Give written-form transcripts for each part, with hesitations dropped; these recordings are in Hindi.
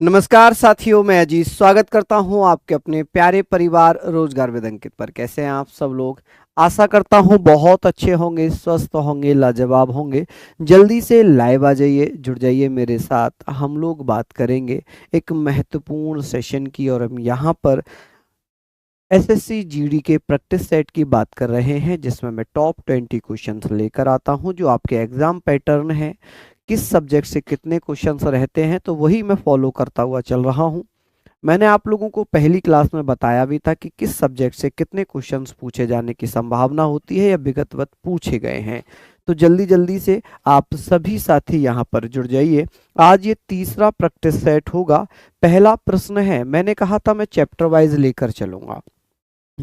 नमस्कार साथियों, मैं अजीत स्वागत करता हूं आपके अपने प्यारे परिवार रोजगार विद अंकित पर। कैसे हैं आप सब लोग? आशा करता हूं बहुत अच्छे होंगे, स्वस्थ होंगे, लाजवाब होंगे। जल्दी से लाइव आ जाइए, जुड़ जाइए मेरे साथ। हम लोग बात करेंगे एक महत्वपूर्ण सेशन की, और हम यहाँ पर एसएससी जीडी के प्रैक्टिस सेट की बात कर रहे हैं, जिसमें मैं टॉप 20 क्वेश्चंस लेकर आता हूं जो आपके एग्जाम पैटर्न है। किस सब्जेक्ट से कितने क्वेश्चंस रहते हैं, तो वही मैं फॉलो करता हुआ चल रहा हूं। मैंने आप लोगों को पहली क्लास में बताया भी था कि किस सब्जेक्ट से कितने क्वेश्चंस पूछे जाने की संभावना होती है या विगतवत पूछे गए हैं। तो जल्दी जल्दी से आप सभी साथी यहाँ पर जुड़ जाइए। आज ये तीसरा प्रैक्टिस सेट होगा। पहला प्रश्न है, मैंने कहा था मैं चैप्टर वाइज लेकर चलूंगा,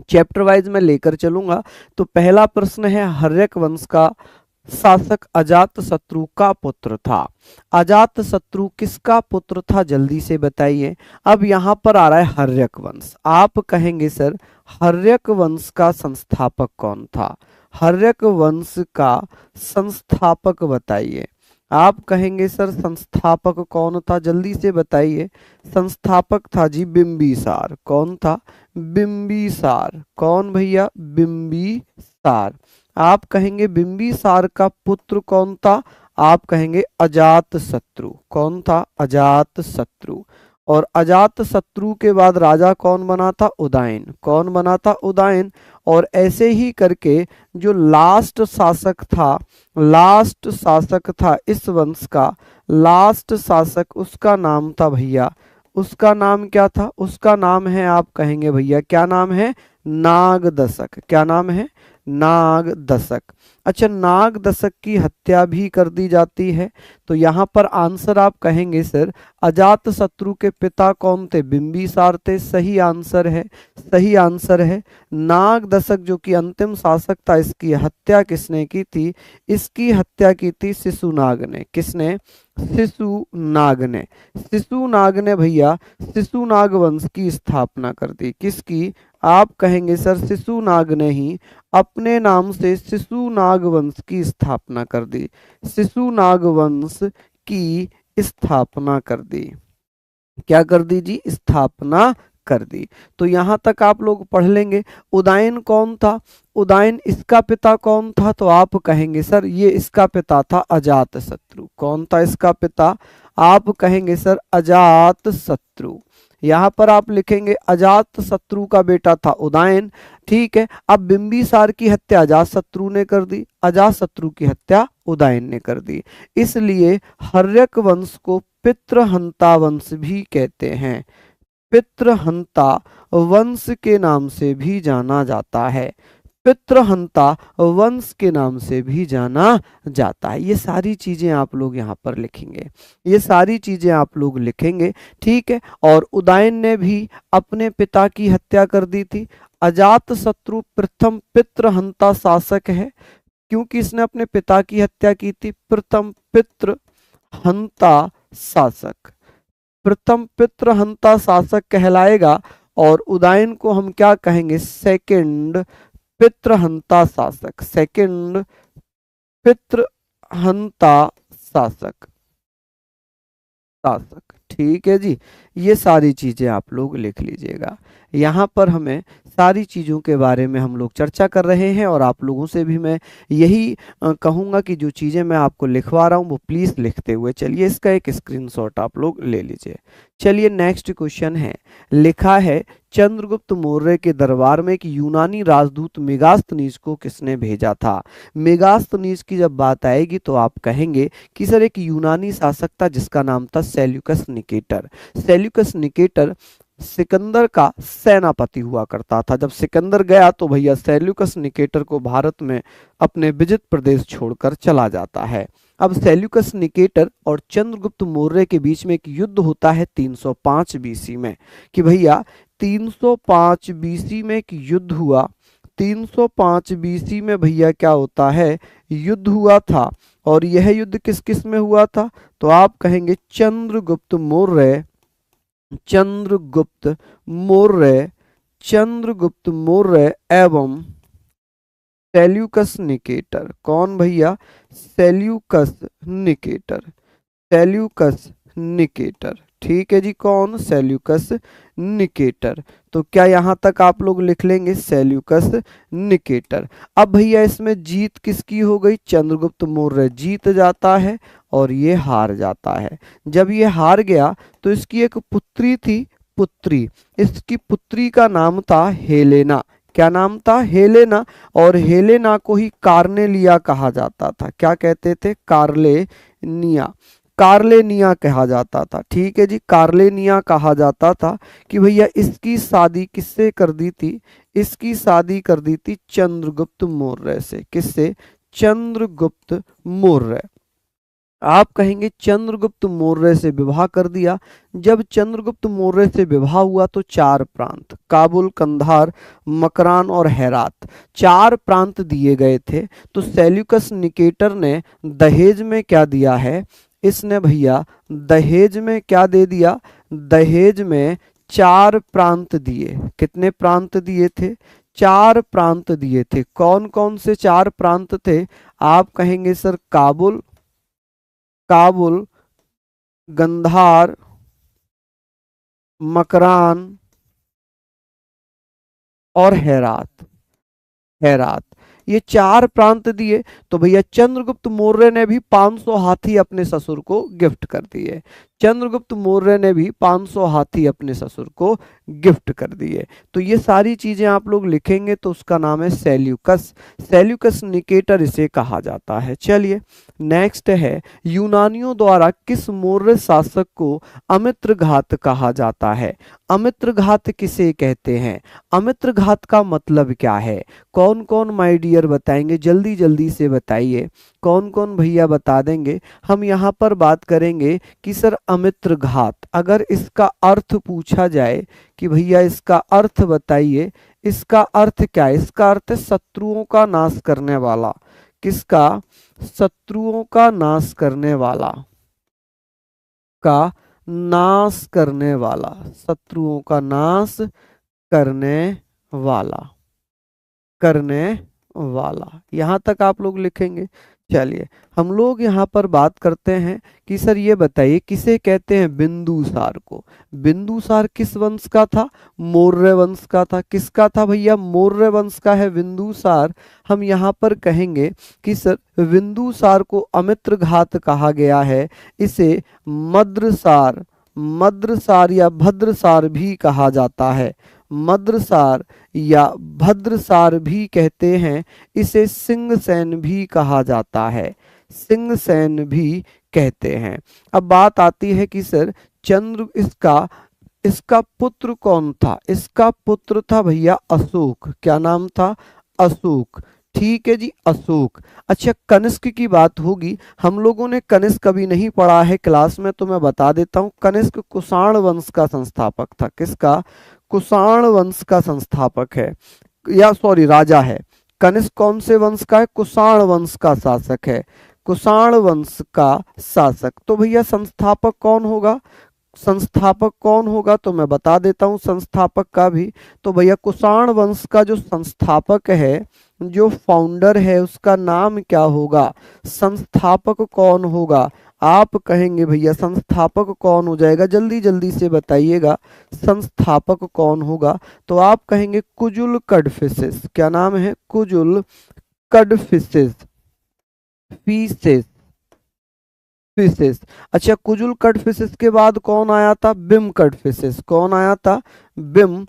चैप्टर वाइज मैं लेकर चलूंगा। तो पहला प्रश्न है, हर्यक वंश का शासक अजात शत्रु का पुत्र था। अजात शत्रु किसका पुत्र था, जल्दी से बताइए। अब यहां पर आ रहा है हर्यक वंश। आप कहेंगे सर हर्यक वंश का संस्थापक कौन था? हर्यक वंश का संस्थापक बताइए। आप कहेंगे सर संस्थापक कौन था, जल्दी से बताइए। संस्थापक था जी बिंबिसार। कौन था? बिंबिसार। कौन भैया? बिंबिसार। आप कहेंगे बिंबिसार का पुत्र कौन था? आप कहेंगे अजात शत्रु। कौन था? अजात शत्रु। और अजात शत्रु के बाद राजा कौन बना था? उदयन। कौन बना था? उदयन। और ऐसे ही करके जो लास्ट शासक था, लास्ट शासक था इस वंश का, लास्ट शासक, उसका नाम था भैया, उसका नाम क्या था? उसका नाम है, आप कहेंगे भैया क्या नाम है? नागदशक। क्या नाम है? नागदशक। अच्छा, नागदशक की हत्या भी कर दी जाती है। तो यहाँ पर आंसर आप कहेंगे सर अजात शत्रु के पिता कौन थे? बिंबिसार थे। सही आंसर है, सही आंसर है। नागदशक जो कि अंतिम शासक था, इसकी हत्या किसने की थी? इसकी हत्या की थी शिशुनाग ने। किसने? शिशुनाग ने। शिशुनाग ने भैया शिशुनाग वंश की स्थापना कर दी। किसकी? आप कहेंगे सर शिशुनाग ने ही अपने नाम से शिशुनाग वंश की स्थापना कर दी। शिशुनाग वंश की स्थापना कर दी। क्या कर दी जी? स्थापना कर दी। तो यहां तक आप लोग पढ़ लेंगे। उदयन कौन था? उदयन इसका पिता कौन था? तो आप कहेंगे सर ये इसका पिता था अजात शत्रु। कौन था इसका पिता? आप कहेंगे सर अजात शत्रु। यहां पर आप लिखेंगे अजात शत्रु का बेटा था उदयन। ठीक है। अब बिंबिसार की हत्या अजात शत्रु ने कर दी, अजात शत्रु की हत्या उदयन ने कर दी। इसलिए हर्यक वंश को पितृहंता वंश भी कहते हैं। पितृहंता वंश के नाम से भी जाना जाता है। पितृहंता वंश के नाम से भी जाना जाता है। ये सारी चीजें आप लोग यहाँ पर लिखेंगे, ये सारी चीजें आप लोग लिखेंगे। ठीक है। और उदयन ने भी अपने पिता की हत्या कर दी थी। अजात शत्रु प्रथम पितृहंता शासक है, क्योंकि इसने अपने पिता की हत्या की थी। प्रथम पितृहंता शासक, प्रथम पितृहंता शासक कहलाएगा। और उदयन को हम क्या कहेंगे? सेकंड पितृहंता शासक। सेकंड पितृहंता शासक, शासक। ठीक है जी। ये सारी चीजें आप लोग लिख लीजिएगा। यहाँ पर हमें सारी चीज़ों के बारे में हम लोग चर्चा कर रहे हैं, और आप लोगों से भी मैं यही कहूँगा कि जो चीज़ें मैं आपको लिखवा रहा हूँ वो प्लीज़ लिखते हुए चलिए। इसका एक स्क्रीनशॉट आप लोग ले लीजिए। चलिए नेक्स्ट क्वेश्चन है। लिखा है चंद्रगुप्त मौर्य के दरबार में एक यूनानी राजदूत मेगास्थनीज को किसने भेजा था? मेगास्थनीज की जब बात आएगी तो आप कहेंगे कि सर एक यूनानी शासक था जिसका नाम था Seleucus Nicator. Seleucus Nicator Sikandar का सेनापति हुआ करता था। जब सिकंदर गया तो भैया सेल्यूकस निकेटर को भारत में अपने विजित प्रदेश छोड़कर चला जाता है। अब सेल्यूकस निकेटर और चंद्रगुप्त मौर्य के बीच में एक युद्ध होता है 305 बीसी में। कि भैया 305 बीसी में एक युद्ध हुआ। 305 बीसी में भैया क्या होता है? युद्ध हुआ था। और यह युद्ध किस किस में हुआ था? तो आप कहेंगे चंद्रगुप्त मौर्य, चंद्रगुप्त मौर्य, चंद्रगुप्त मौर्य एवं सेल्यूकस निकेटर। कौन भैया? Seleucus Nicator, Seleucus Nicator. ठीक है जी, कौन? Seleucus Nicator. तो क्या यहां तक आप लोग लिख लेंगे? Seleucus Nicator. अब भैया इसमें जीत किसकी हो गई? चंद्रगुप्त मौर्य जीत जाता है और ये हार जाता है। जब ये हार गया तो इसकी एक पुत्री थी, पुत्री, इसकी पुत्री का नाम था हेलेना। क्या नाम था? हेलेना। और हेलेना को ही कार्नेलिया कहा जाता था। क्या कहते थे? कार्लेनिया। कार्लेनिया कहा जाता था। ठीक है जी, कार्लेनिया कहा जाता था कि भैया इसकी शादी किससे कर दी थी? इसकी शादी कर दी थी चंद्रगुप्त मौर्य से। किससे? चंद्रगुप्त मौर्य। आप कहेंगे चंद्रगुप्त मौर्य से विवाह कर दिया। जब चंद्रगुप्त मौर्य से विवाह हुआ तो चार प्रांत, काबुल, कंधार, मकरान और हेरात, चार प्रांत दिए गए थे। तो सेल्यूकस निकेटर ने दहेज में क्या दिया है? इसने भैया दहेज में क्या दे दिया? दहेज में चार प्रांत दिए। कितने प्रांत दिए थे? चार प्रांत दिए थे। कौन कौन से चार प्रांत थे? आप कहेंगे सर काबुल, काबुल, गंधार, मकरान और हेरात। हेरात, ये चार प्रांत दिए। तो भैया चंद्रगुप्त मौर्य ने भी 500 हाथी अपने ससुर को गिफ्ट कर दिए। चंद्रगुप्त मौर्य ने भी 500 हाथी अपने ससुर को गिफ्ट कर दिए। तो ये सारी चीजें आप लोग लिखेंगे तो उसका नाम है सेल्यूकस। सेल्यूकस निकेटर इसे कहा जाता है। चलिए नेक्स्ट है, यूनानियों द्वारा किस मौर्य शासक को अमित्रघात कहा जाता है? अमित्रघात किसे कहते हैं? अमित्रघात का मतलब क्या है? कौन कौन माय डियर बताएंगे? जल्दी जल्दी से बताइए, कौन कौन भैया बता देंगे? हम यहाँ पर बात करेंगे कि सर अमित्रघात, अगर इसका अर्थ पूछा जाए कि भैया इसका अर्थ बताइए, इसका अर्थ क्या है? इसका अर्थ है शत्रुओं का नाश करने वाला। किसका? शत्रुओं का नाश करने वाला, का नाश करने वाला, शत्रुओं का नाश करने वाला, करने वाला। यहां तक आप लोग लिखेंगे। चलिए हम लोग यहाँ पर बात करते हैं कि सर ये बताइए किसे कहते हैं? बिंदुसार को। बिंदुसार किस वंश का था? मौर्य वंश का था। किसका था भैया? मौर्य वंश का है बिंदुसार। हम यहाँ पर कहेंगे कि सर बिंदुसार को अमित्रघात कहा गया है। इसे मद्रसार, मद्रसार या भद्रसार भी कहा जाता है। मद्रसार या भद्रसार भी कहते हैं। इसे सिंहसेन भी कहा जाता है। सिंहसेन भी कहते हैं। अब बात आती है कि सर चंद्र, इसका इसका पुत्र कौन था? इसका पुत्र था भैया अशोक। क्या नाम था? अशोक। ठीक है जी, अशोक। अच्छा कनिष्क की बात होगी, हम लोगों ने कनिष्क कभी नहीं पढ़ा है क्लास में, तो मैं बता देता हूं। कनिष्क कुषाण वंश का संस्थापक था। किसका? कुषाण वंश का संस्थापक है, या सॉरी राजा है। कनिष्क कौन से वंश का है? कुषाण वंश का शासक है। कुषाण वंश का शासक। तो भैया संस्थापक कौन होगा? संस्थापक कौन होगा? तो मैं बता देता हूं संस्थापक का भी। तो भैया कुषाण वंश का जो संस्थापक है, जो फाउंडर है, उसका नाम क्या होगा? संस्थापक कौन होगा? आप कहेंगे भैया संस्थापक कौन हो जाएगा? जल्दी जल्दी से बताइएगा, संस्थापक कौन होगा? तो आप कहेंगे कुजुल कडफिसेस। क्या नाम है? Kujula Kadphises, faeces, fishes. अच्छा कुजुल कटफिशेस के बाद कौन आया था? बिम कटफिशेस। कौन आया था? बिम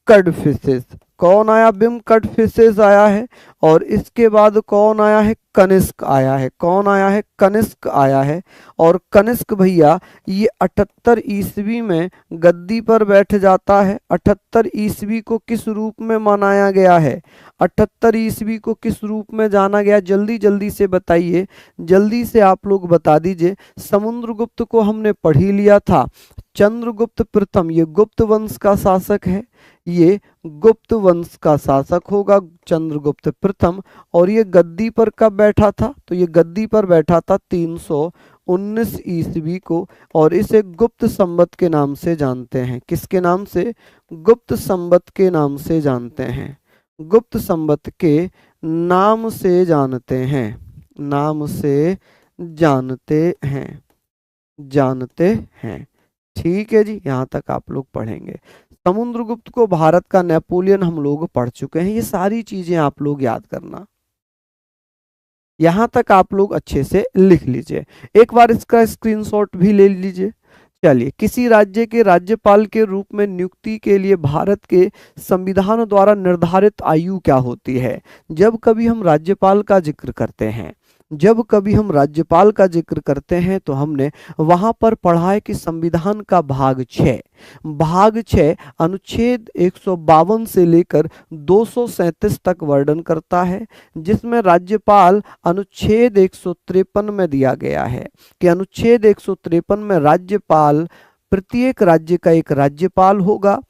कटफिशेस। कौन आया? बिम कटफिशेस आया है। और इसके बाद कौन आया है? कनिष्क आया है। कौन आया है? कनिष्क आया है। और कनिष्क भैया ये 78 ईस्वी में गद्दी पर बैठ जाता है। 78 ईस्वी को किस रूप में मनाया गया है? 78 ईस्वी को किस रूप में जाना गया? जल्दी जल्दी से बताइए, जल्दी से आप लोग बता दीजिए। समुद्रगुप्त को हमने पढ़ ही लिया था। चंद्रगुप्त प्रथम, ये गुप्त वंश का शासक है। ये गुप्त वंश का शासक होगा चंद्रगुप्त प्रथम। और ये गद्दी पर कब बैठा था? तो ये गद्दी पर बैठा था 319 ईस्वी को। और इसे गुप्त संवत के नाम से जानते हैं। किसके नाम से? गुप्त संवत के नाम से जानते हैं। गुप्त संवत के नाम से जानते हैं, नाम से जानते हैं, जानते हैं। ठीक है जी, यहाँ तक आप लोग पढ़ेंगे। समुद्रगुप्त को भारत का नेपोलियन हम लोग पढ़ चुके हैं। ये सारी चीजें आप लोग याद करना, यहां तक आप लोग अच्छे से लिख लीजिए। एक बार इसका स्क्रीनशॉट भी ले लीजिए। चलिए, किसी राज्य के राज्यपाल के रूप में नियुक्ति के लिए भारत के संविधान द्वारा निर्धारित आयु क्या होती है? जब कभी हम राज्यपाल का जिक्र करते हैं, जब कभी हम राज्यपाल का जिक्र करते हैं तो हमने वहां पर पढ़ा है कि संविधान का भाग 6 अनुच्छेद 152 से लेकर 237 तक वर्णन करता है, जिसमें राज्यपाल अनुच्छेद 153 में दिया गया है कि अनुच्छेद 153 में राज्यपाल प्रत्येक राज्य का एक राज्यपाल होगा,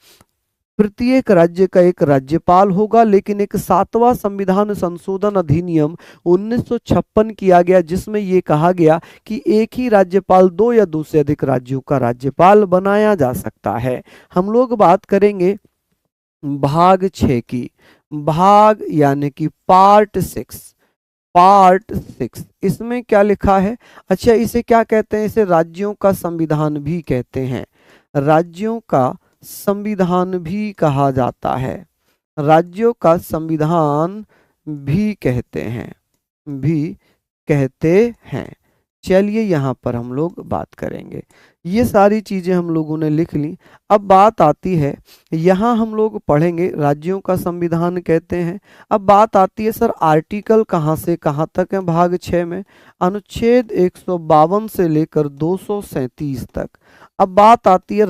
प्रत्येक राज्य का एक राज्यपाल होगा। लेकिन एक 7वां संविधान संशोधन अधिनियम 1956 किया गया, जिसमें यह कहा गया कि एक ही राज्यपाल 2 या 2 से अधिक राज्यों का राज्यपाल बनाया जा सकता है। हम लोग बात करेंगे भाग 6 की, भाग यानी कि पार्ट 6। इसमें क्या लिखा है? अच्छा, इसे क्या कहते हैं? इसे राज्यों का संविधान भी कहते हैं, राज्यों का संविधान भी कहा जाता है, राज्यों का संविधान भी कहते हैं। चलिए, यहाँ पर हम लोग बात करेंगे। ये सारी चीजें हम लोगों ने लिख ली। अब बात आती है, यहाँ हम लोग पढ़ेंगे राज्यों का संविधान कहते हैं। अब बात आती है, सर आर्टिकल कहाँ से कहाँ तक है भाग 6 में? अनुच्छेद 152 से लेकर 237 तक। अब बात आती है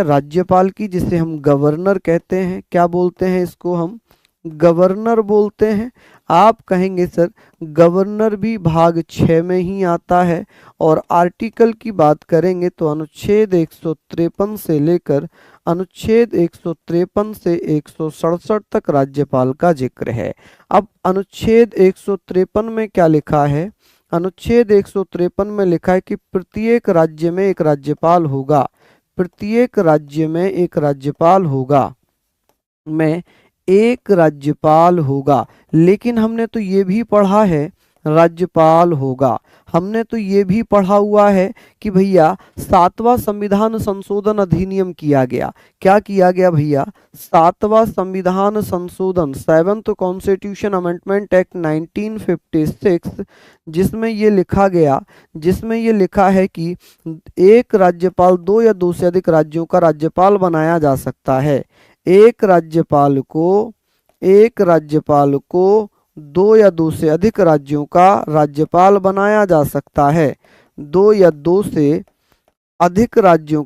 राज्यपाल की, जिसे हम गवर्नर कहते हैं। क्या बोलते हैं इसको? हम गवर्नर बोलते हैं। आप कहेंगे सर गवर्नर भी भाग 6 में ही आता है। और आर्टिकल की बात करेंगे तो अनुच्छेद 153 से लेकर अनुच्छेद 153 से 167 तक राज्यपाल का जिक्र है। अब अनुच्छेद 153 में क्या लिखा है? अनुच्छेद 153 में लिखा है कि प्रत्येक राज्य में एक राज्यपाल होगा, प्रत्येक राज्य में एक राज्यपाल होगा। लेकिन हमने तो ये भी पढ़ा है राज्यपाल होगा, हमने तो ये भी पढ़ा हुआ है कि भैया 7वां संविधान संशोधन अधिनियम किया गया। क्या किया गया भैया? 7वां संविधान संशोधन, 7th कॉन्स्टिट्यूशन अमेंडमेंट एक्ट 1956, जिसमें ये लिखा है कि एक राज्यपाल 2 या 2 से अधिक राज्यों का राज्यपाल बनाया जा सकता है। एक राज्यपाल को 2 या 2 से अधिक राज्यों का राज्यपाल बनाया जा सकता है। 2 या 2 से अधिक राज्यों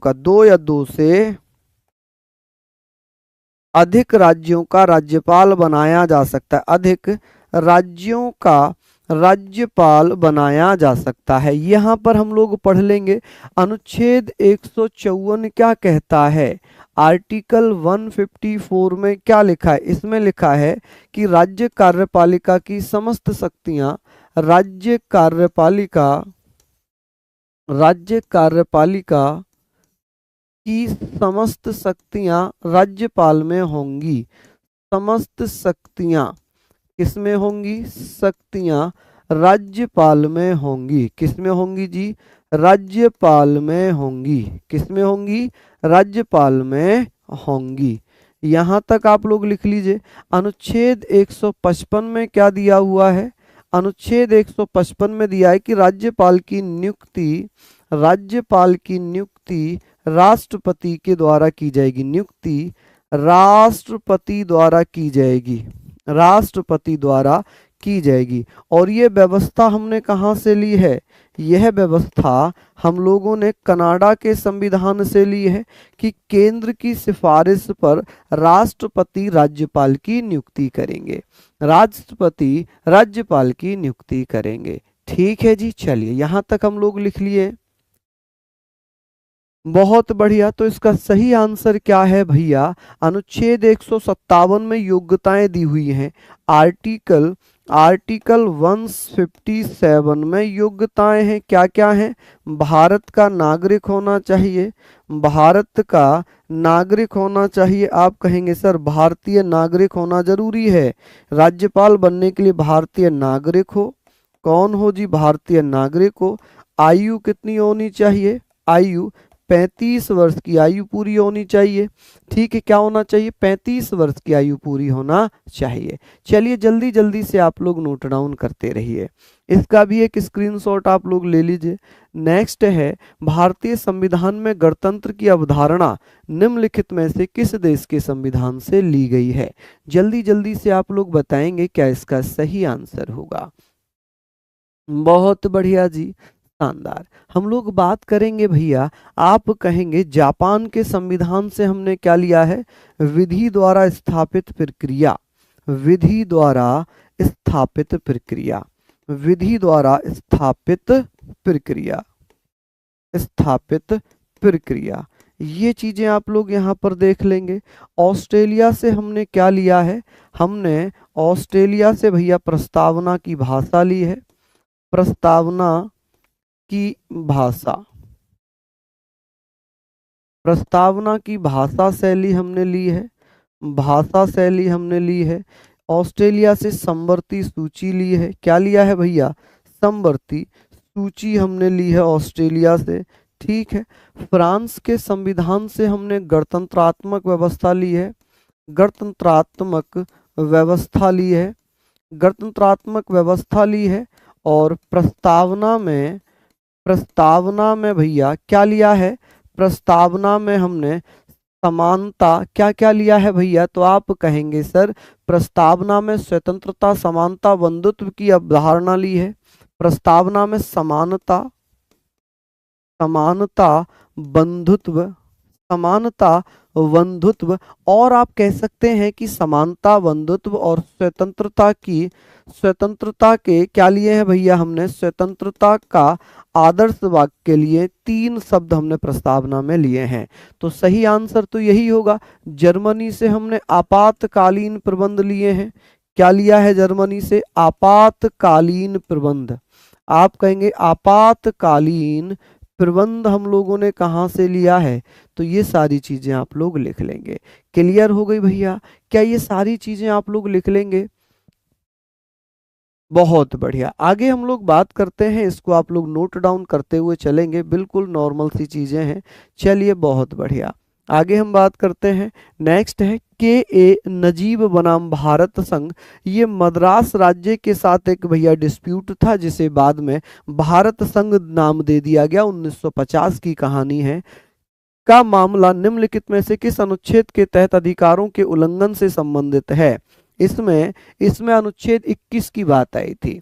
का राज्यपाल बनाया जा सकता है। अधिक राज्यों का राज्यपाल बनाया जा सकता है। यहाँ पर हम लोग पढ़ लेंगे अनुच्छेद 154 क्या कहता है। आर्टिकल 154 में क्या लिखा है? इसमें लिखा है कि राज्य कार्यपालिका की समस्त शक्तियां राज्यपाल में होंगी। समस्त शक्तियां किसमें होंगी? शक्तियां राज्यपाल में होंगी। किसमें होंगी जी? राज्यपाल में होंगी। किसमें होंगी? राज्यपाल में होंगी। यहां तक आप लोग लिख लीजिए। अनुच्छेद 155 में क्या दिया हुआ है? अनुच्छेद 155 में दिया है कि राज्यपाल की नियुक्ति राष्ट्रपति के द्वारा की जाएगी। नियुक्ति राष्ट्रपति द्वारा की जाएगी। और ये व्यवस्था हमने कहां से ली है? यह व्यवस्था हम लोगों ने कनाडा के संविधान से ली है कि केंद्र की सिफारिश पर राष्ट्रपति राज्यपाल की नियुक्ति करेंगे। राष्ट्रपति राज्यपाल की नियुक्ति करेंगे। ठीक है जी, चलिए यहां तक हम लोग लिख लिए। बहुत बढ़िया। तो इसका सही आंसर क्या है भैया? अनुच्छेद 157 में योग्यताएं दी हुई हैं। आर्टिकल 157 में योग्यताएं हैं। क्या क्या हैं? भारत का नागरिक होना चाहिए, आप कहेंगे सर भारतीय नागरिक होना जरूरी है। राज्यपाल बनने के लिए भारतीय नागरिक हो। कौन हो जी? भारतीय नागरिक हो। आयु कितनी होनी चाहिए? आयु 35 वर्ष की आयु पूरी होनी चाहिए। ठीक है, क्या होना चाहिए? 35 वर्ष की आयु पूरी होना चाहिए। चलिए जल्दी जल्दी से आप लोग नोट डाउन करते रहिए, इसका भी एक स्क्रीनशॉट आप लोग ले लीजिए। नेक्स्ट है, भारतीय संविधान में गणतंत्र की अवधारणा निम्नलिखित में से किस देश के संविधान से ली गई है? जल्दी जल्दी से आप लोग बताएंगे क्या इसका सही आंसर होगा। बहुत बढ़िया जी, शानदार। हम लोग बात करेंगे भैया, आप कहेंगे जापान के संविधान से हमने क्या लिया है? विधि द्वारा स्थापित प्रक्रिया, विधि द्वारा स्थापित प्रक्रिया, विधि द्वारा स्थापित प्रक्रिया, स्थापित प्रक्रिया, ये चीजें आप लोग यहाँ पर देख लेंगे। ऑस्ट्रेलिया से हमने क्या लिया है? हमने ऑस्ट्रेलिया से भैया प्रस्तावना की भाषा ली है, प्रस्तावना की भाषा, प्रस्तावना की भाषा शैली हमने ली है, भाषा शैली हमने ली है। ऑस्ट्रेलिया से समवर्ती सूची ली है, क्या लिया है भैया? समवर्ती सूची हमने ली है ऑस्ट्रेलिया से। ठीक है, फ्रांस के संविधान से हमने गणतंत्रात्मक व्यवस्था ली है, गणतंत्रात्मक व्यवस्था ली है, गणतंत्रात्मक व्यवस्था ली है। और प्रस्तावना में भैया क्या लिया है? प्रस्तावना में हमने समानता, क्या क्या लिया है भैया? तो आप कहेंगे सर प्रस्तावना में स्वतंत्रता, समानता, बंधुत्व की अवधारणा ली है। प्रस्तावना में समानता, समानता, बंधुत्व, समानता, बंधुत्व, और आप कह सकते हैं कि समानता, बंधुत्व और स्वतंत्रता की, स्वतंत्रता के क्या लिए हैं भैया? हमने स्वतंत्रता का आदर्श वाक्य के लिए 3 शब्द हमने प्रस्तावना में लिए हैं। तो सही आंसर तो यही होगा। जर्मनी से हमने आपातकालीन प्रबंध लिए हैं, क्या लिया है जर्मनी से? आपातकालीन प्रबंध। आप कहेंगे आपातकालीन प्रबंध हम लोगों ने कहाँ से लिया है? तो ये सारी चीजें आप लोग लिख लेंगे। क्लियर हो गई भैया? क्या ये सारी चीजें आप लोग लिख लेंगे? बहुत बढ़िया। आगे हम लोग बात करते हैं, इसको आप लोग नोट डाउन करते हुए चलेंगे, बिल्कुल नॉर्मल सी चीजें हैं। चलिए बहुत बढ़िया, आगे हम बात करते हैं। नेक्स्ट है के नजीब बनाम भारत संघ। ये मद्रास राज्य के साथ एक भैया डिस्प्यूट था, जिसे बाद में भारत संघ नाम दे दिया गया। 1950 की कहानी है। का मामला निम्नलिखित में से किस अनुच्छेद के तहत अधिकारों के उल्लंघन से संबंधित है? इसमें अनुच्छेद 21 की बात आई थी,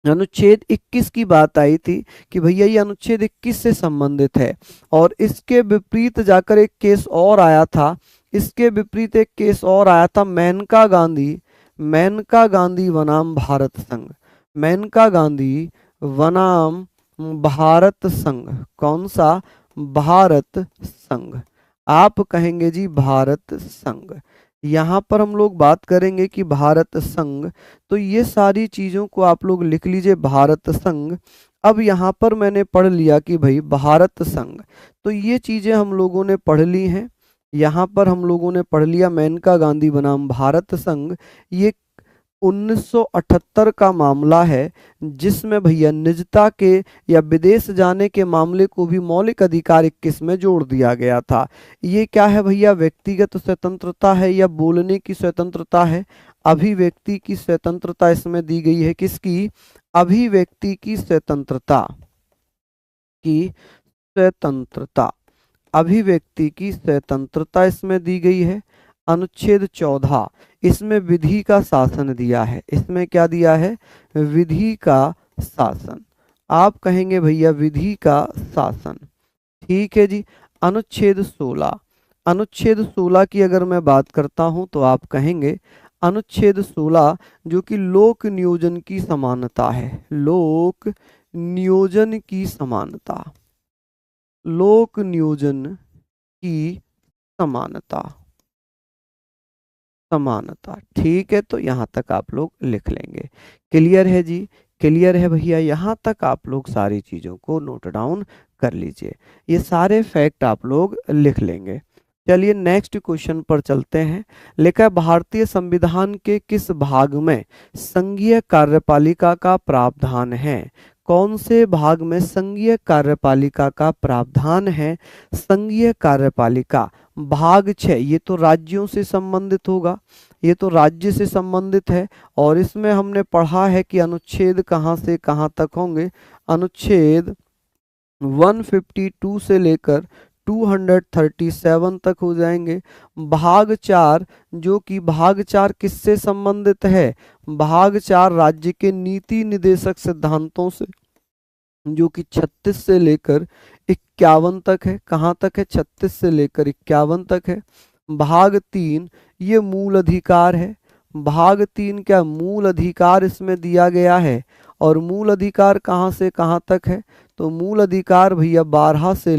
अनुच्छेद 21 की बात आई थी कि भैया ये अनुच्छेद 21 से संबंधित है। और इसके विपरीत जाकर एक केस और आया था, इसके विपरीत एक केस और आया था, मेनका गांधी, मेनका गांधी बनाम भारत संघ, मेनका गांधी बनाम भारत संघ। कौन सा? भारत संघ। आप कहेंगे जी भारत संघ। यहाँ पर हम लोग बात करेंगे कि भारत संघ, तो ये सारी चीज़ों को आप लोग लिख लीजिए, भारत संघ। अब यहाँ पर मैंने पढ़ लिया कि भाई भारत संघ, तो ये चीज़ें हम लोगों ने पढ़ ली हैं। यहाँ पर हम लोगों ने पढ़ लिया मेनका गांधी बनाम भारत संघ। ये 1978 का मामला है, जिसमें भैया निजता के या विदेश जाने के मामले को भी मौलिक अधिकार 21 में जोड़ दिया गया था। ये क्या है भैया? व्यक्तिगत स्वतंत्रता है या बोलने की स्वतंत्रता है? अभिव्यक्ति की स्वतंत्रता इसमें दी गई है। किसकी? अभिव्यक्ति की स्वतंत्रता, की स्वतंत्रता, अभिव्यक्ति की स्वतंत्रता इसमें दी गई है। अनुच्छेद 14, इसमें विधि का शासन दिया है। इसमें क्या दिया है? विधि का शासन। आप कहेंगे भैया विधि का शासन। ठीक है जी। अनुच्छेद 16, अनुच्छेद 16 की अगर मैं बात करता हूं तो आप कहेंगे अनुच्छेद 16 जो कि लोक नियोजन की समानता है, लोक नियोजन की समानता, लोक नियोजन की समानता, समानता। ठीक है, तो यहाँ तक आप लोग लिख लेंगे। क्लियर है जी? क्लियर है भैया? यहाँ तक आप लोग सारी चीज़ों को नोट डाउन कर लीजिए, ये सारे फैक्ट आप लोग लिख लेंगे। चलिए नेक्स्ट क्वेश्चन पर चलते हैं। लिखा है भारतीय संविधान के किस भाग में संघीय कार्यपालिका का प्रावधान है? कौन से भाग में संघीय कार्यपालिका का प्रावधान है? संघीय कार्यपालिका भाग 6, ये तो राज्यों से संबंधित होगा, ये तो राज्य से संबंधित है। और इसमें हमने पढ़ा है कि अनुच्छेद कहाँ से कहाँ तक होंगे। अनुच्छेद 152 से लेकर 237 तक हो जाएंगे। भाग 4, जो कि भाग 4 किससे संबंधित है? भाग 4 राज्य के नीति निदेशक सिद्धांतों से, जो कि 36 से लेकर 51 तक है। कहाँ तक है? 36 से लेकर 51 तक है। भाग 3 ये मूल अधिकार है। भाग 3 क्या मूल अधिकार इसमें दिया गया है। और मूल अधिकार कहाँ से कहाँ तक है? तो मूल अधिकार भैया 12 से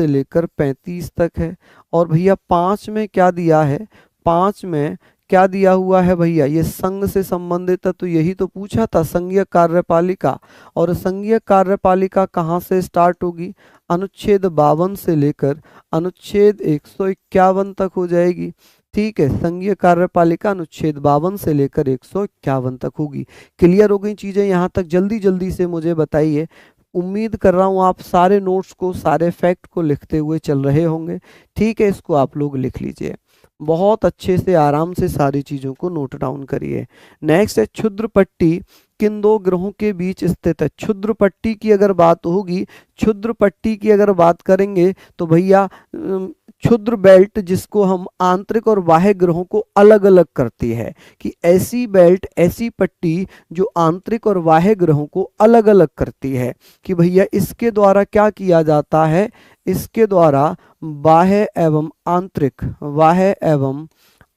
लेकर 35 तक है। और भैया 5 में क्या दिया है? 5 में क्या दिया हुआ है भैया? ये संघ से संबंधित है, तो यही तो पूछा था, संघीय कार्यपालिका। और संघीय कार्यपालिका कहाँ से स्टार्ट होगी? अनुच्छेद 52 से लेकर अनुच्छेद 151 तक हो जाएगी। ठीक है, संघीय कार्यपालिका अनुच्छेद 52 से लेकर 151 तक होगी। क्लियर हो गई चीजें यहाँ तक? जल्दी जल्दी से मुझे बताइए। उम्मीद कर रहा हूँ आप सारे नोट्स को, सारे फैक्ट को लिखते हुए चल रहे होंगे। ठीक है, इसको आप लोग लिख लीजिए, बहुत अच्छे से आराम से सारी चीज़ों को नोट डाउन करिए। नेक्स्ट है क्षुद्र पट्टी किन दो ग्रहों के बीच स्थित है? क्षुद्र पट्टी की अगर बात होगी, क्षुद्र पट्टी की अगर बात करेंगे तो भैया क्षुद्र बेल्ट, जिसको हम आंतरिक और बाह्य ग्रहों को अलग अलग करती है, कि ऐसी बेल्ट, ऐसी पट्टी जो आंतरिक और बाह्य ग्रहों को अलग अलग करती है, कि भैया इसके द्वारा क्या किया जाता है? इसके द्वारा बाह्य एवं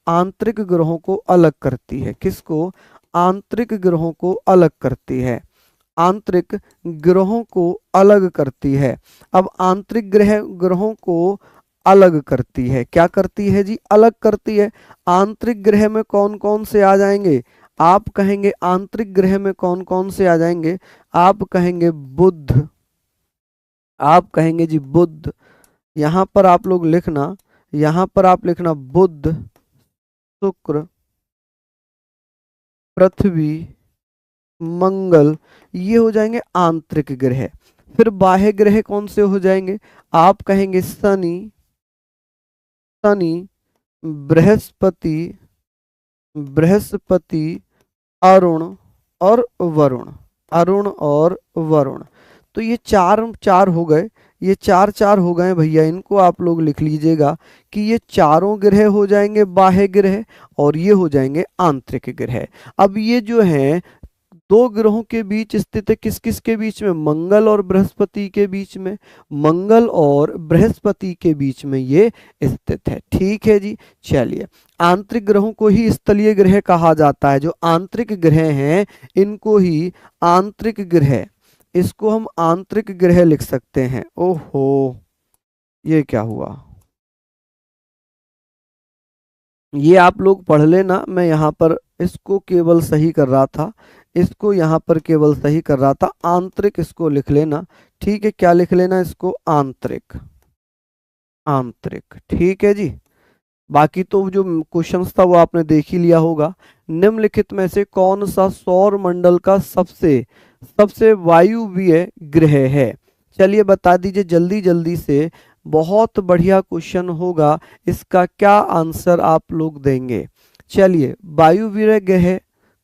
आंतरिक ग्रहों को अलग करती है। किसको? आंतरिक ग्रहों को अलग करती है, आंतरिक ग्रहों को अलग करती है। अब आंतरिक ग्रहों को अलग करती है, क्या करती है जी? अलग करती है। आंतरिक ग्रह में कौन कौन से आ जाएंगे? आप कहेंगे आंतरिक ग्रह में कौन कौन से आ जाएंगे? आप कहेंगे बुध, आप कहेंगे जी बुध। यहां पर आप लोग लिखना, यहां पर आप लिखना बुध, शुक्र, पृथ्वी, मंगल, ये हो जाएंगे आंतरिक ग्रह। फिर बाह्य ग्रह कौन से हो जाएंगे? आप कहेंगे शनि, बृहस्पति, अरुण और वरुण। तो ये चार हो गए, ये चार हो गए भैया। इनको आप लोग लिख लीजिएगा कि ये चारों ग्रह हो जाएंगे बाह्य ग्रह और ये हो जाएंगे आंतरिक ग्रह। अब ये जो है दो ग्रहों के बीच स्थित है, किस किस के बीच में? मंगल और बृहस्पति के बीच में, मंगल और बृहस्पति के बीच में ये स्थित है। ठीक है जी, चलिए। आंतरिक ग्रहों को ही स्थलीय ग्रह कहा जाता है। जो आंतरिक ग्रह हैं इनको ही आंतरिक ग्रह, इसको हम आंतरिक ग्रह लिख सकते हैं। ओहो, ये क्या हुआ? ये आप लोग पढ़ लेना, मैं यहाँ पर इसको केवल सही कर रहा था, इसको यहाँ पर केवल सही कर रहा था। आंतरिक इसको लिख लेना। ठीक है, क्या लिख लेना इसको? आंतरिक, आंतरिक। ठीक है जी। बाकी तो जो क्वेश्चन था वो आपने देख ही लिया होगा। निम्नलिखित में से कौन सा सौर मंडल का सबसे वायुवीय ग्रह है? चलिए बता दीजिए जल्दी जल्दी से, बहुत बढ़िया क्वेश्चन होगा। इसका क्या आंसर आप लोग देंगे? चलिए, वायुवीय ग्रह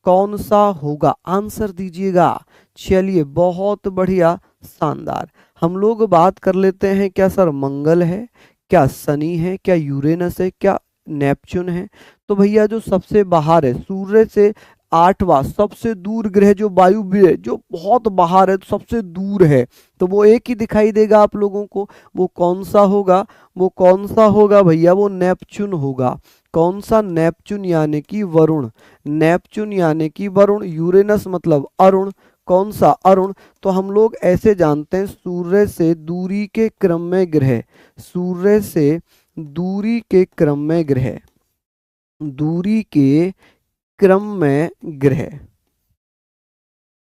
कौन सा होगा? आंसर दीजिएगा। चलिए, बहुत बढ़िया, शानदार। हम लोग बात कर लेते हैं, क्या सर मंगल है, क्या शनि है, क्या यूरेनस है, क्या नेपच्यून है? तो भैया जो सबसे बाहर है, सूर्य से 8वां सबसे दूर ग्रह जो वायुव्य, जो बहुत बाहर है, सबसे दूर है, तो वो एक ही दिखाई देगा आप लोगों को। वो कौन सा होगा? वो कौन सा होगा भैया? वो नेपच्यून होगा। कौन सा? नेपच्यून यानी कि वरुण, नेपच्यून यानी कि वरुण। यूरेनस मतलब अरुण। कौन सा? अरुण। तो हम लोग ऐसे जानते हैं, सूर्य से दूरी के क्रम में ग्रह, सूर्य से दूरी के क्रम में ग्रह, दूरी के क्रम में ग्रह,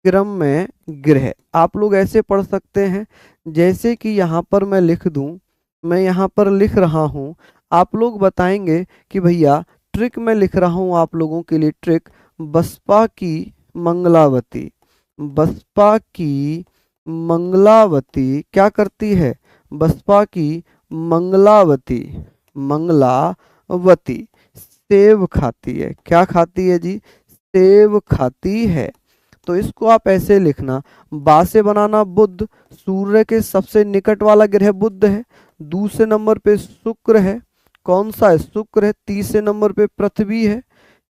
क्रम में ग्रह आप लोग ऐसे पढ़ सकते हैं, जैसे कि यहाँ पर मैं लिख दूं, मैं यहाँ पर लिख रहा हूँ, आप लोग बताएंगे कि भैया ट्रिक में लिख रहा हूँ आप लोगों के लिए, ट्रिक बसपा की मंगलावती, बसपा की मंगलावती क्या करती है? बसपा की मंगलावती मंगलावती सेब खाती है। क्या खाती है जी? सेब खाती है। तो इसको आप ऐसे लिखना, बा से बनाना बुध, सूर्य के सबसे निकट वाला ग्रह बुध है, दूसरे नंबर पे शुक्र है। कौन सा है? शुक्र है। तीसरे नंबर पे पृथ्वी है,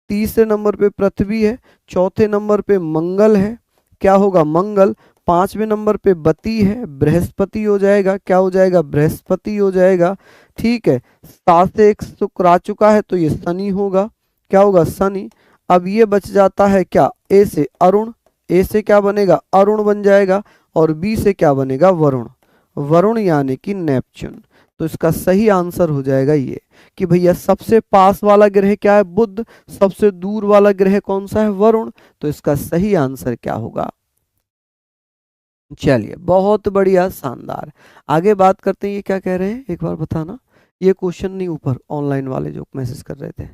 तीसरे नंबर पे पृथ्वी है। चौथे नंबर पे मंगल है। क्या होगा? मंगल। पांचवें नंबर पे बती है, बृहस्पति हो जाएगा। क्या हो जाएगा? बृहस्पति हो जाएगा। ठीक है। 7 से एक शुक्र आ चुका है तो ये शनि होगा। क्या होगा? शनि। अब ये बच जाता है क्या? ए से अरुण। ए से क्या बनेगा? अरुण बन जाएगा। और बी से क्या बनेगा? वरुण। वरुण यानी कि नेपच्यून। तो इसका सही आंसर हो जाएगा ये कि भैया सबसे पास वाला ग्रह क्या है? बुध। सबसे दूर वाला ग्रह कौन सा है? वरुण। तो इसका सही आंसर क्या होगा? चलिए, बहुत बढ़िया, शानदार। आगे बात करते हैं, ये क्या कह रहे हैं एक बार बताना। ये क्वेश्चन नहीं, ऊपर ऑनलाइन वाले जो मैसेज कर रहे थे,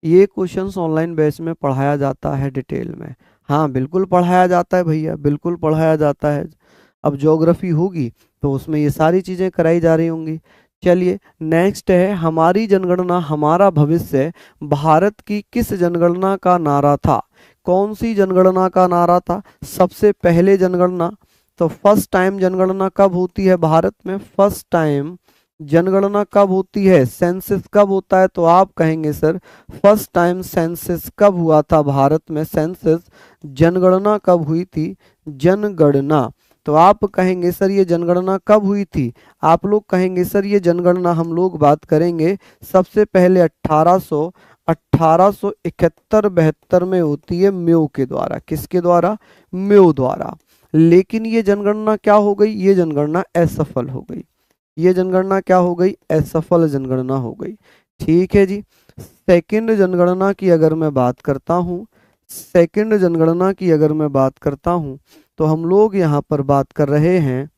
ये क्वेश्चंस ऑनलाइन बैच में पढ़ाया जाता है डिटेल में। हाँ बिल्कुल पढ़ाया जाता है भैया, बिल्कुल पढ़ाया जाता है। अब ज्योग्राफी होगी तो उसमें ये सारी चीज़ें कराई जा रही होंगी। चलिए, नेक्स्ट है, हमारी जनगणना हमारा भविष्य भारत की किस जनगणना का नारा था? कौन सी जनगणना का नारा था? सबसे पहले जनगणना, तो फर्स्ट टाइम जनगणना कब होती है भारत में? फर्स्ट टाइम जनगणना कब होती है? सेंसस कब होता है? तो आप कहेंगे सर फर्स्ट टाइम सेंसस कब हुआ था भारत में? सेंसस जनगणना कब हुई थी? जनगणना। तो आप कहेंगे सर ये जनगणना कब हुई थी? आप लोग कहेंगे सर ये जनगणना हम लोग बात करेंगे सबसे पहले 1871-72 में होती है म्यो के द्वारा। किसके द्वारा? म्यो द्वारा। लेकिन ये जनगणना क्या हो गई? ये जनगणना असफल हो गई। ये जनगणना क्या हो गई? असफल जनगणना हो गई। ठीक है जी। सेकंड जनगणना की अगर मैं बात करता हूँ, सेकंड जनगणना की अगर मैं बात करता हूँ, तो हम लोग यहाँ पर बात कर रहे हैं,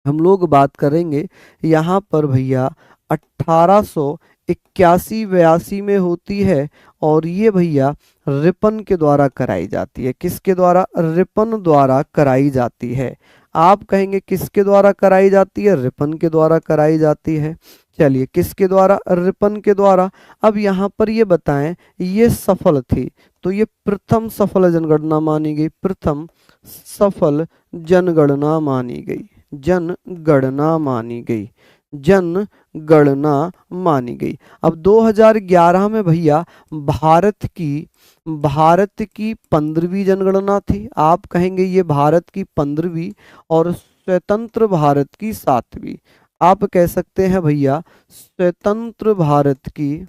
हम लोग बात करेंगे यहाँ पर भैया 1881-82 में होती है। और ये भैया रिपन के द्वारा कराई जाती है। किसके द्वारा? रिपन द्वारा कराई जाती है। आप कहेंगे किसके द्वारा कराई जाती है? रिपन के द्वारा कराई जाती है। चलिए, किसके द्वारा? रिपन के द्वारा। अब यहाँ पर ये बताएं, ये सफल थी तो ये प्रथम सफल जनगणना मानी गई। प्रथम सफल जनगणना मानी गई। जनगणना मानी गई। जनगणना मानी गई। अब 2011 में भैया भारत की 15वीं जनगणना थी। आप कहेंगे ये भारत की 15वीं और स्वतंत्र भारत की 7वीं। आप कह सकते हैं भैया स्वतंत्र भारत की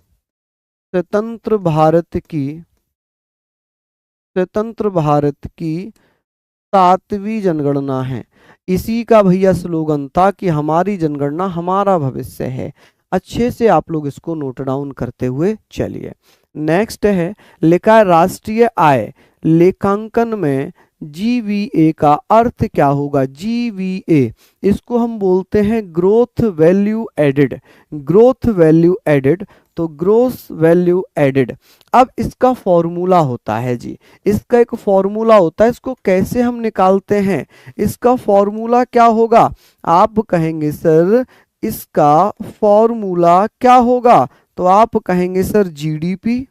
7वीं जनगणना है। इसी का भैया स्लोगन था कि हमारी जनगणना हमारा भविष्य है। अच्छे से आप लोग इसको नोट डाउन करते हुए चलिए। नेक्स्ट है, लिखा है राष्ट्रीय आय लेखांकन में जीवीए का अर्थ क्या होगा? जीवीए, इसको हम बोलते हैं growth value added. Growth value added, तो ग्रोथ वैल्यू एडेड। अब इसका फॉर्मूला होता है जी, इसका एक फॉर्मूला होता है। इसको कैसे हम निकालते हैं? इसका फॉर्मूला क्या होगा? आप कहेंगे सर इसका फॉर्मूला क्या होगा? तो आप कहेंगे सर जीडीपी।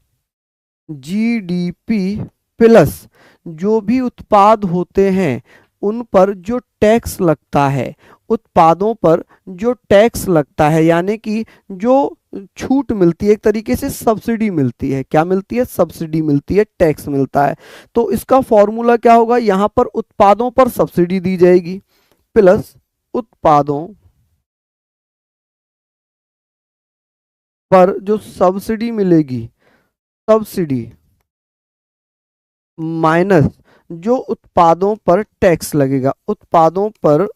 जीडीपी प्लस जो भी उत्पाद होते हैं उन पर जो टैक्स लगता है, उत्पादों पर जो टैक्स लगता है, यानी कि जो छूट मिलती है, एक तरीके से सब्सिडी मिलती है। क्या मिलती है? सब्सिडी मिलती है, टैक्स मिलता है। तो इसका फॉर्मूला क्या होगा? यहां पर उत्पादों पर सब्सिडी दी जाएगी प्लस उत्पादों पर जो सब्सिडी मिलेगी, सब्सिडी माइनस जो उत्पादों पर टैक्स लगेगा, उत्पादों पर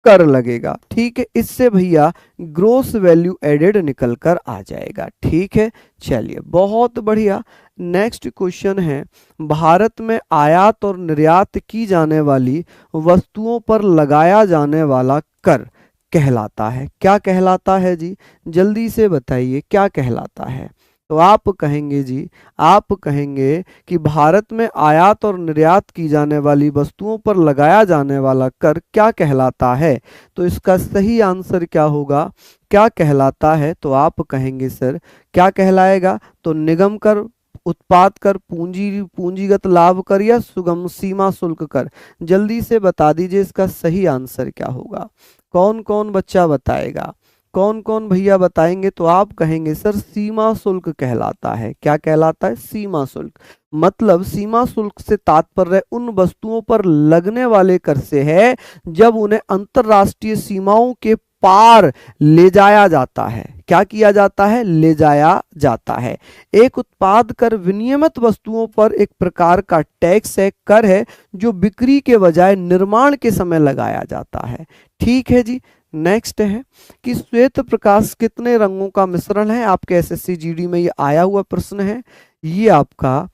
कर लगेगा। ठीक है, इससे भैया ग्रोस वैल्यू एडेड निकल कर आ जाएगा। ठीक है, चलिए बहुत बढ़िया। नेक्स्ट क्वेश्चन है, भारत में आयात और निर्यात की जाने वाली वस्तुओं पर लगाया जाने वाला कर कहलाता है? क्या कहलाता है जी? जल्दी से बताइए क्या कहलाता है? तो आप कहेंगे जी, आप कहेंगे कि भारत में आयात और निर्यात की जाने वाली वस्तुओं पर लगाया जाने वाला कर क्या कहलाता है? तो इसका सही आंसर क्या होगा? क्या कहलाता है? तो आप कहेंगे सर क्या कहलाएगा? तो निगम कर, उत्पाद कर, पूंजीगत लाभ कर या सुगम सीमा शुल्क कर। जल्दी से बता दीजिए इसका सही आंसर क्या होगा। कौन कौन बच्चा बताएगा? कौन कौन भैया बताएंगे? तो आप कहेंगे सर सीमा शुल्क कहलाता है। क्या कहलाता है? सीमा शुल्क। मतलब सीमा शुल्क से तात्पर्य उन वस्तुओं पर लगने वाले कर से है जब उन्हें अंतरराष्ट्रीय सीमाओं के पार ले जाया जाता है। क्या किया जाता है? ले जाया जाता है। एक उत्पाद कर विनियमित वस्तुओं पर एक प्रकार का टैक्स है, कर है, जो बिक्री के बजाय निर्माण के समय लगाया जाता है। ठीक है जी। नेक्स्ट है कि श्वेत प्रकाश कितने रंगों का मिश्रण है? आपके एसएससी जीडी में ये आया हुआ प्रश्न है। ये आपका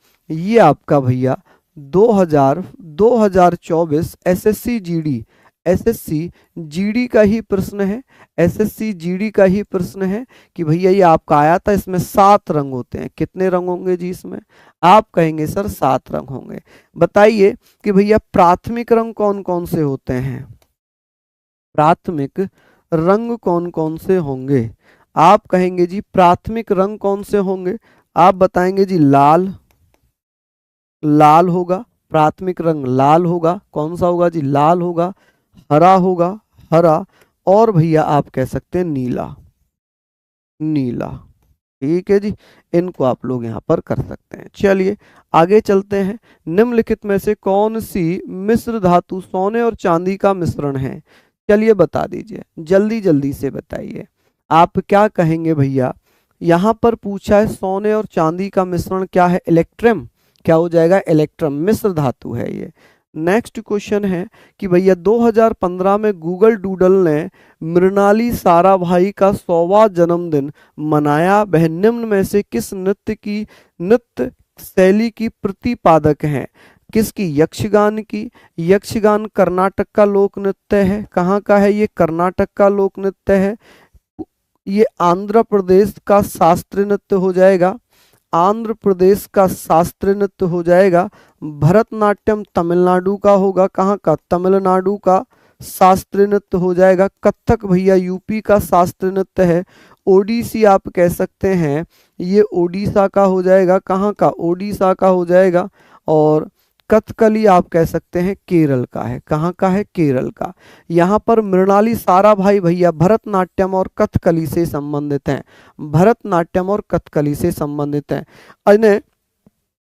भैया 2024 एसएससी जीडी का ही प्रश्न है। एसएससी जीडी का ही प्रश्न है कि भैया ये आपका आया था। इसमें 7 रंग होते हैं। कितने रंग होंगे जी इसमें? आप कहेंगे सर 7 रंग होंगे। बताइए कि भैया प्राथमिक रंग कौन कौन से होते हैं? प्राथमिक रंग कौन कौन से होंगे? आप कहेंगे जी प्राथमिक रंग कौन से होंगे? आप बताएंगे जी लाल, लाल होगा। प्राथमिक रंग लाल होगा। कौन सा होगा जी? लाल होगा। हरा होगा, हरा। और भैया आप कह सकते हैं नीला, नीला। ठीक है जी। इनको आप लोग यहाँ पर कर सकते हैं। चलिए आगे चलते हैं। निम्नलिखित में से कौन सी मिश्र धातु सोने और चांदी का मिश्रण है? चलिए बता दीजिए, जल्दी जल्दी से बताइए। आप क्या कहेंगे भैया? यहाँ पर पूछा है सोने और चांदी का मिश्रण क्या है? इलेक्ट्रम। क्या हो जाएगा? इलेक्ट्रम। मिश्र धातु है ये। नेक्स्ट क्वेश्चन है कि भैया 2015 में गूगल डूडल ने मृणाली साराभाई का 100वां जन्मदिन मनाया। वह निम्न में से किस नृत्य शैली की प्रतिपादक है? किसकी? यक्षगान की। यक्षगान कर्नाटक का लोक नृत्य है। कहाँ का है ये? कर्नाटक का लोक नृत्य है। ये आंध्र प्रदेश का शास्त्रीय नृत्य हो जाएगा। आंध्र प्रदेश का शास्त्रीय नृत्य हो जाएगा। भरतनाट्यम तमिलनाडु का होगा। कहाँ का? तमिलनाडु का शास्त्रीय नृत्य हो जाएगा। कथक भैया यूपी का शास्त्रीय नृत्य है। ओडिसी आप कह सकते हैं, ये ओडिशा का हो जाएगा। कहाँ का? ओडिशा का हो जाएगा। और कथकली आप कह सकते हैं केरल का है। कहाँ का है? केरल का। यहाँ पर मृणाली साराभाई भैया भरतनाट्यम और कथकली से संबंधित हैं। भरतनाट्यम और कथकली से संबंधित हैं। इन्हें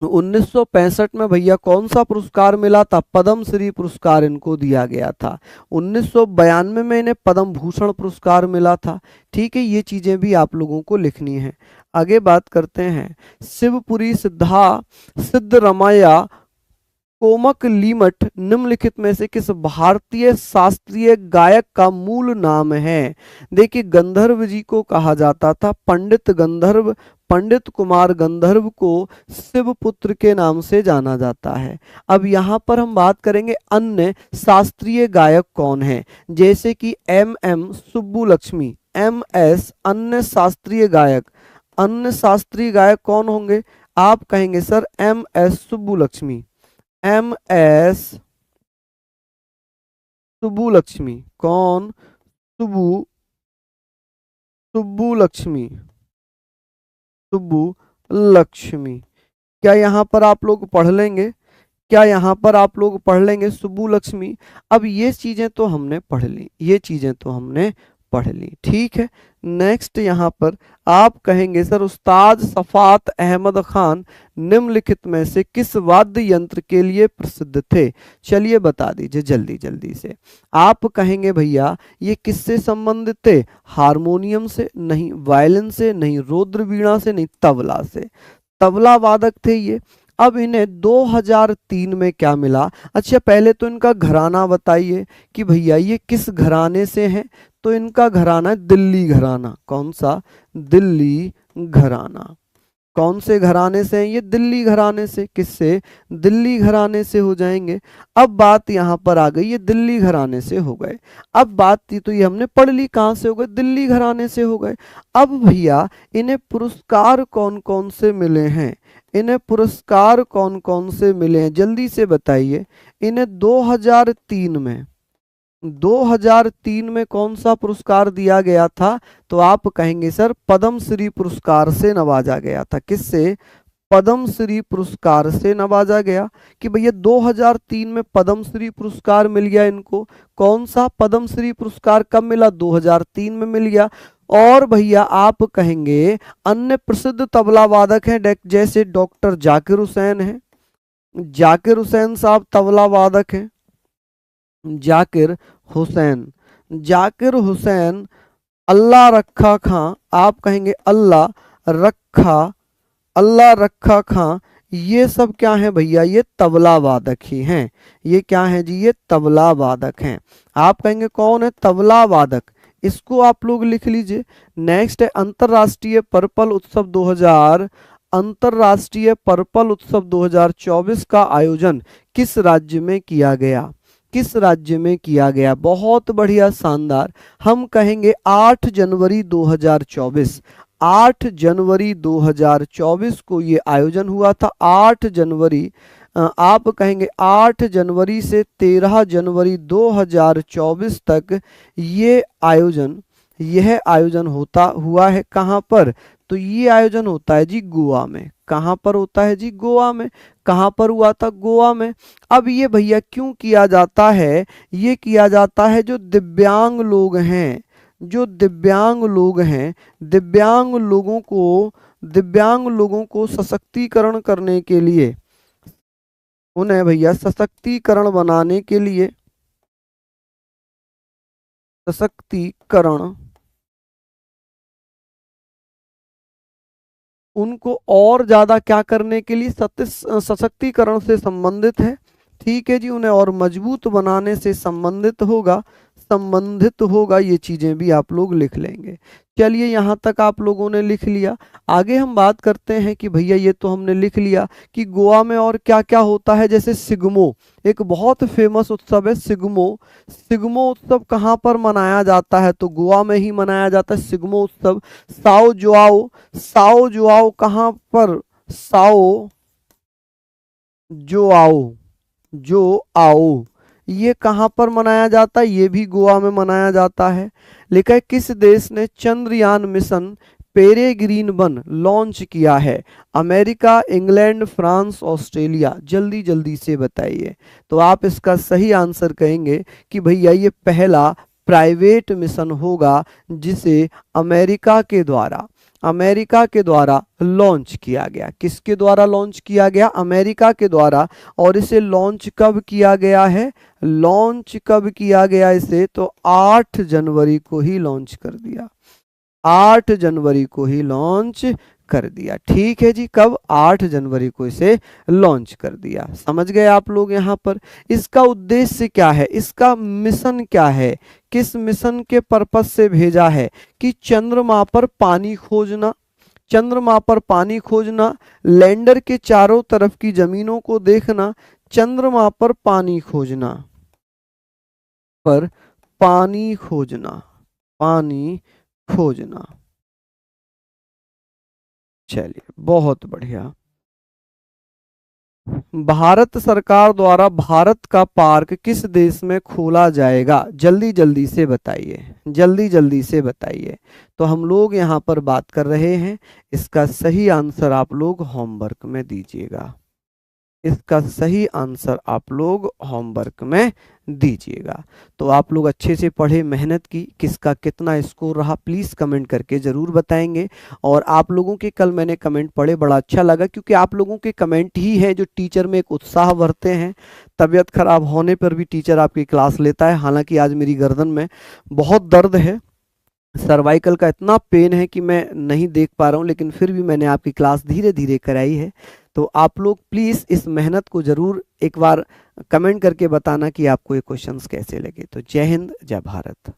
1965 में भैया कौन सा पुरस्कार मिला था? पद्म श्री पुरस्कार इनको दिया गया था। 1992 में इन्हें पद्म भूषण पुरस्कार मिला था। ठीक है, ये चीजें भी आप लोगों को लिखनी है। आगे बात करते हैं। शिवपुरी सिद्धरमैया कोमक लीमठ निम्नलिखित में से किस भारतीय शास्त्रीय गायक का मूल नाम है? देखिए गंधर्व जी को कहा जाता था पंडित गंधर्व। पंडित कुमार गंधर्व को शिवपुत्र के नाम से जाना जाता है। अब यहाँ पर हम बात करेंगे अन्य शास्त्रीय गायक कौन है, जैसे कि एम सुब्बुलक्ष्मी। MS अन्य शास्त्रीय गायक। अन्य शास्त्रीय गायक कौन होंगे? आप कहेंगे sir MS Subbulakshmi. MS Subbulakshmi. कौन? सुब्बुलक्ष्मी। सुब्बुलक्ष्मी। क्या यहाँ पर आप लोग पढ़ लेंगे? क्या यहाँ पर आप लोग पढ़ लेंगे सुब्बुलक्ष्मी? अब ये चीजें तो हमने पढ़ ली, ये चीजें तो हमने पढ़ ली। ठीक है, नेक्स्ट यहाँ पर आप कहेंगे सर उस्ताद शफात अहमद खान निम्नलिखित में से किस वाद्य यंत्र के लिए प्रसिद्ध थे? चलिए बता दीजिए जल्दी जल्दी से। आप कहेंगे भैया ये किससे संबंधित थे? हारमोनियम से नहीं, वायलिन से नहीं, रुद्र वीणा से नहीं, तबला से। तबला वादक थे ये। अब इन्हें 2003 में क्या मिला? अच्छा पहले तो इनका घराना बताइए कि भैया ये किस घराने से हैं। तो इनका घराना दिल्ली घराना। कौन सा? दिल्ली घराना। कौन से घराने से हैं? ये दिल्ली घराने से। किससे? दिल्ली घराने से हो जाएंगे। अब बात यहाँ पर आ गई, ये दिल्ली घराने से हो गए। अब बात थी तो ये हमने पढ़ ली, कहाँ से हो गए? दिल्ली घराने से हो गए। अब भैया इन्हें पुरस्कार कौन कौन से मिले हैं? इन्हें पुरस्कार कौन कौन से मिले हैं, जल्दी से बताइए। इन्हें 2003 में कौन सा पुरस्कार दिया गया था? तो आप कहेंगे सर पद्म श्री पुरस्कार से नवाजा गया था। किससे? पद्म श्री पुरस्कार से नवाजा गया। कि भैया 2003 में पद्म श्री पुरस्कार मिल गया इनको। कौन सा पद्म श्री पुरस्कार कब मिला? 2003 में मिल गया। और भैया आप कहेंगे अन्य प्रसिद्ध तबला वादक हैं जैसे डॉक्टर जाकिर हुसैन हैं। जाकिर हुसैन साहब तबला वादक हैं। जाकिर हुसैन अल्लाह रखा खां, आप कहेंगे अल्लाह रखा खां, ये सब क्या है भैया? ये तबला वादक ही हैं। ये क्या है जी? ये तबला वादक हैं। आप कहेंगे कौन है तबला वादक? इसको आप लोग लिख लीजिए। नेक्स्ट है अंतरराष्ट्रीय पर्पल उत्सव 2024 का आयोजन किस राज्य में किया गया? किस राज्य में किया गया? बहुत बढ़िया, शानदार। हम कहेंगे 8 जनवरी 2024। 8 जनवरी 2024 को ये आयोजन हुआ था। 8 जनवरी, आप कहेंगे 8 जनवरी से 13 जनवरी 2024 तक यह आयोजन होता हुआ है। कहाँ पर? तो ये आयोजन होता है जी गोवा में। कहाँ पर होता है जी? गोवा में। कहाँ पर हुआ था? गोवा में। अब ये भैया क्यों किया जाता है? ये किया जाता है जो दिव्यांग लोग हैं, दिव्यांग लोगों को सशक्तिकरण करने के लिए, उन्हें भैया सशक्तिकरण बनाने के लिए, उनको और ज्यादा क्या करने के लिए? सशक्तिकरण से संबंधित है। ठीक है जी, उन्हें और मजबूत बनाने से संबंधित होगा। ये चीजें भी आप लोग लिख लेंगे। चलिए यहाँ तक आप लोगों ने लिख लिया। आगे हम बात करते हैं कि भैया ये तो हमने लिख लिया कि गोवा में और क्या क्या होता है। जैसे सिग्मो, एक बहुत फेमस उत्सव है सिग्मो उत्सव कहाँ पर मनाया जाता है? तो गोवा में ही मनाया जाता है सिग्मो उत्सव। साओ जोआओ कहाँ पर? साओ जोआओ ये कहाँ पर मनाया जाता है? ये भी गोवा में मनाया जाता है। लिखा है किस देश ने चंद्रयान मिशन पेरेग्रीन 1 लॉन्च किया है? America, England, France, Australia. जल्दी जल्दी से बताइए। तो आप इसका सही आंसर कहेंगे कि भैया ये पहला प्राइवेट मिशन होगा जिसे अमेरिका के द्वारा लॉन्च किया गया। किसके द्वारा लॉन्च किया गया? अमेरिका के द्वारा। और इसे लॉन्च कब किया गया है? इसे तो 8 जनवरी को ही लॉन्च कर दिया। 8 जनवरी को ही लॉन्च कर दिया। ठीक है जी, कब? 8 जनवरी को इसे लॉन्च कर दिया। समझ गए आप लोग यहाँ पर? इसका उद्देश्य क्या है? इसका मिशन क्या है? किस मिशन के पर्पस से भेजा है? कि चंद्रमा पर पानी खोजना, लैंडर के चारों तरफ की जमीनों को देखना, चंद्रमा पर पानी खोजना। चलिए बहुत बढ़िया। भारत सरकार द्वारा भारत का पार्क किस देश में खोला जाएगा? जल्दी जल्दी से बताइए। तो हम लोग यहाँ पर बात कर रहे हैं। इसका सही आंसर आप लोग होमवर्क में दीजिएगा। तो आप लोग अच्छे से पढ़े, मेहनत की। किसका कितना स्कोर रहा प्लीज़ कमेंट करके ज़रूर बताएंगे। और आप लोगों के कल मैंने कमेंट पढ़े, बड़ा अच्छा लगा, क्योंकि आप लोगों के कमेंट ही हैं जो टीचर में एक उत्साह भरते हैं। तबीयत खराब होने पर भी टीचर आपकी क्लास लेता है। हालांकि आज मेरी गर्दन में बहुत दर्द है, सर्वाइकल का इतना पेन है कि मैं नहीं देख पा रहा हूँ, लेकिन फिर भी मैंने आपकी क्लास धीरे धीरे कराई है। तो आप लोग प्लीज़ इस मेहनत को ज़रूर एक बार कमेंट करके बताना कि आपको ये क्वेश्चंस कैसे लगे। तो जय हिंद, जय भारत।